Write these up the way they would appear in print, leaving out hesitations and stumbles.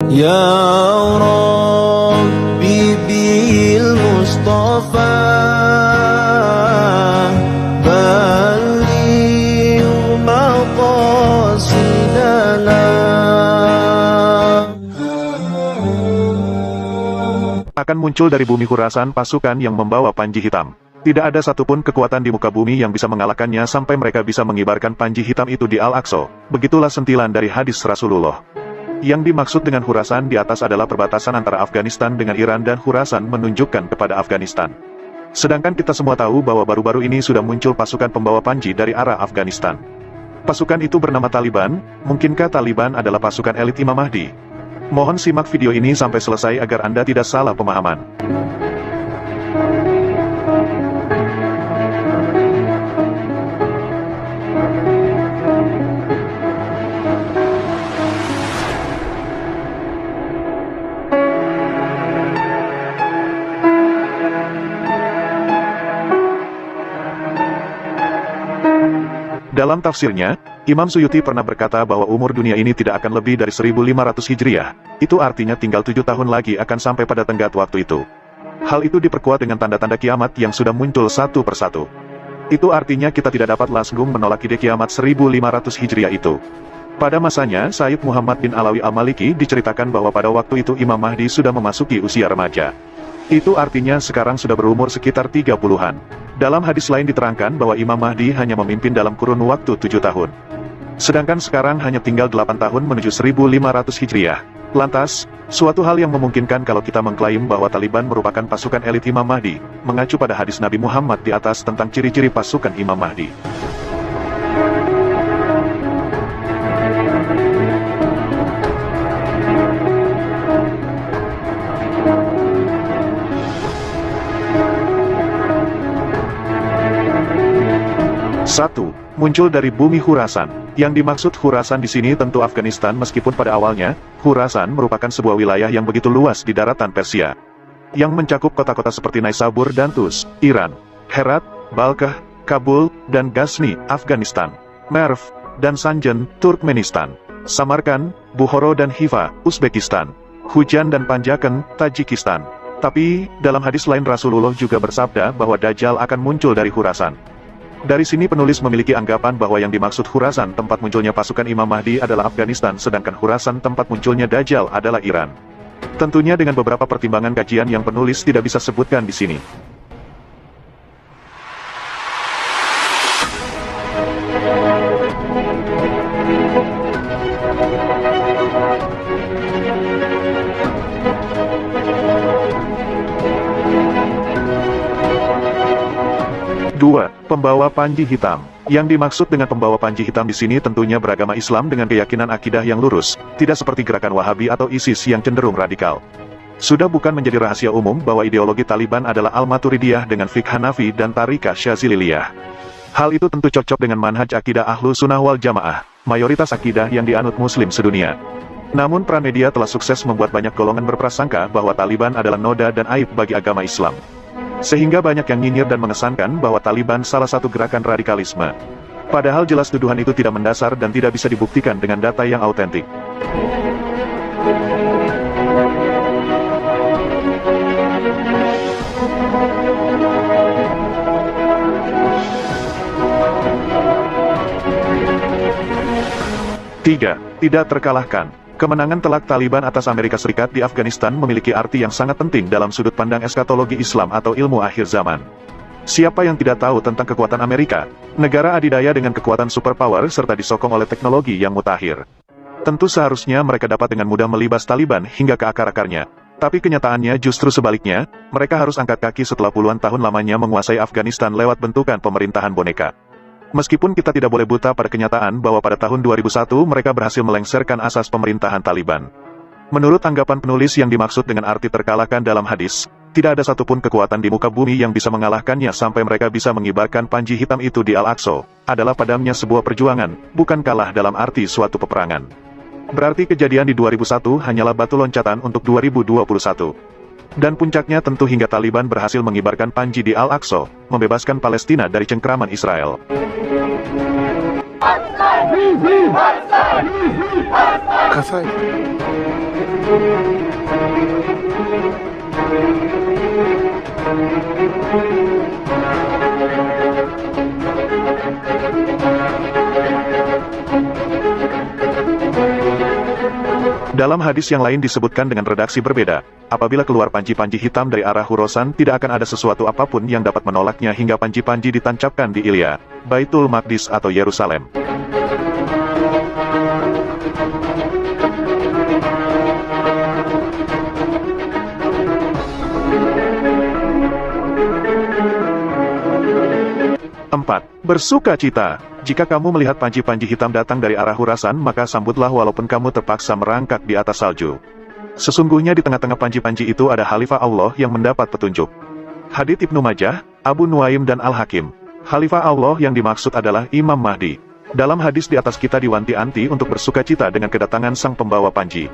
Ya Rabbi bil Mustafa balligh maqasidana. Akan muncul dari bumi Khurasan pasukan yang membawa panji hitam. Tidak ada satupun kekuatan di muka bumi yang bisa mengalahkannya sampai mereka bisa mengibarkan panji hitam itu di Al-Aqsa. Begitulah sentilan dari hadis Rasulullah. Yang dimaksud dengan Khurasan di atas adalah perbatasan antara Afghanistan dengan Iran, dan Khurasan menunjukkan kepada Afghanistan. Sedangkan kita semua tahu bahwa baru-baru ini sudah muncul pasukan pembawa panji dari arah Afghanistan. Pasukan itu bernama Taliban. Mungkinkah Taliban adalah pasukan elit Imam Mahdi? Mohon simak video ini sampai selesai agar Anda tidak salah pemahaman. Dalam tafsirnya, Imam Suyuti pernah berkata bahwa umur dunia ini tidak akan lebih dari 1500 Hijriah. Itu artinya tinggal 7 tahun lagi akan sampai pada tenggat waktu itu. Hal itu diperkuat dengan tanda-tanda kiamat yang sudah muncul satu persatu. Itu artinya kita tidak dapat langsung menolak ide kiamat 1500 Hijriah itu. Pada masanya, Sayyid Muhammad bin Alawi al-Maliki diceritakan bahwa pada waktu itu Imam Mahdi sudah memasuki usia remaja. Itu artinya sekarang sudah berumur sekitar 30-an. Dalam hadis lain diterangkan bahwa Imam Mahdi hanya memimpin dalam kurun waktu 7 tahun. Sedangkan sekarang hanya tinggal 8 tahun menuju 1500 Hijriah. Lantas, suatu hal yang memungkinkan kalau kita mengklaim bahwa Taliban merupakan pasukan elit Imam Mahdi, mengacu pada hadis Nabi Muhammad di atas tentang ciri-ciri pasukan Imam Mahdi. Satu, muncul dari bumi Khurasan. Yang dimaksud Khurasan di sini tentu Afghanistan, meskipun pada awalnya, Khurasan merupakan sebuah wilayah yang begitu luas di daratan Persia. Yang mencakup kota-kota seperti Naisabur dan Tus, Iran, Herat, Balkh, Kabul, dan Ghazni, Afghanistan, Merv, dan Sanjan, Turkmenistan, Samarkand, Bukhara dan Hifa, Uzbekistan, Hujan dan Panjaken, Tajikistan. Tapi, dalam hadis lain Rasulullah juga bersabda bahwa Dajjal akan muncul dari Khurasan. Dari sini penulis memiliki anggapan bahwa yang dimaksud Khurasan tempat munculnya pasukan Imam Mahdi adalah Afghanistan, sedangkan Khurasan tempat munculnya Dajjal adalah Iran. Tentunya dengan beberapa pertimbangan kajian yang penulis tidak bisa sebutkan di sini. Dua, pembawa panji hitam. Yang dimaksud dengan pembawa panji hitam di sini tentunya beragama Islam dengan keyakinan akidah yang lurus, tidak seperti gerakan Wahabi atau ISIS yang cenderung radikal. Sudah bukan menjadi rahasia umum bahwa ideologi Taliban adalah Al-Maturidiyah dengan fiqh Hanafi dan Tariqah Syaziliyah. Hal itu tentu cocok dengan manhaj akidah Ahlu Sunnah wal Jamaah, mayoritas akidah yang dianut Muslim sedunia. Namun peran media telah sukses membuat banyak golongan berprasangka bahwa Taliban adalah noda dan aib bagi agama Islam. Sehingga banyak yang nyinyir dan mengesankan bahwa Taliban salah satu gerakan radikalisme. Padahal jelas tuduhan itu tidak mendasar dan tidak bisa dibuktikan dengan data yang autentik. Tiga, tidak terkalahkan. Kemenangan telak Taliban atas Amerika Serikat di Afghanistan memiliki arti yang sangat penting dalam sudut pandang eskatologi Islam atau ilmu akhir zaman. Siapa yang tidak tahu tentang kekuatan Amerika, negara adidaya dengan kekuatan superpower serta disokong oleh teknologi yang mutakhir? Tentu seharusnya mereka dapat dengan mudah melibas Taliban hingga ke akar-akarnya. Tapi kenyataannya justru sebaliknya, mereka harus angkat kaki setelah puluhan tahun lamanya menguasai Afghanistan lewat bentukan pemerintahan boneka. Meskipun kita tidak boleh buta pada kenyataan bahwa pada tahun 2001 mereka berhasil melengsarkan asas pemerintahan Taliban. Menurut anggapan penulis yang dimaksud dengan arti terkalahkan dalam hadis, tidak ada satupun kekuatan di muka bumi yang bisa mengalahkannya sampai mereka bisa mengibarkan panji hitam itu di Al-Aqsa. Adalah padamnya sebuah perjuangan, bukan kalah dalam arti suatu peperangan. Berarti kejadian di 2001 hanyalah batu loncatan untuk 2021. Dan puncaknya tentu hingga Taliban berhasil mengibarkan panji di Al-Aqsa, membebaskan Palestina dari cengkraman Israel. Kasai. Dalam hadis yang lain disebutkan dengan redaksi berbeda, apabila keluar panji-panji hitam dari arah Khurasan tidak akan ada sesuatu apapun yang dapat menolaknya hingga panji-panji ditancapkan di Ilya, Baitul Maqdis atau Yerusalem. Empat, bersukacita. Jika kamu melihat panji-panji hitam datang dari arah Khurasan, maka sambutlah walaupun kamu terpaksa merangkak di atas salju. Sesungguhnya di tengah-tengah panji-panji itu ada Khalifah Allah yang mendapat petunjuk. Hadits Ibnu Majah, Abu Nuaim dan Al-Hakim. Khalifah Allah yang dimaksud adalah Imam Mahdi. Dalam hadis di atas kita diwanti-wanti untuk bersukacita dengan kedatangan sang pembawa panji.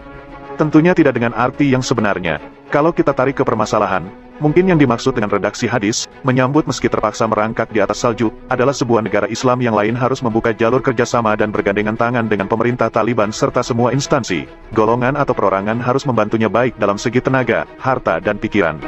Tentunya tidak dengan arti yang sebenarnya. Kalau kita tarik ke permasalahan, mungkin yang dimaksud dengan redaksi hadis, menyambut meski terpaksa merangkak di atas salju, adalah sebuah negara Islam yang lain harus membuka jalur kerjasama dan bergandengan tangan dengan pemerintah Taliban serta semua instansi, golongan atau perorangan harus membantunya baik dalam segi tenaga, harta dan pikiran.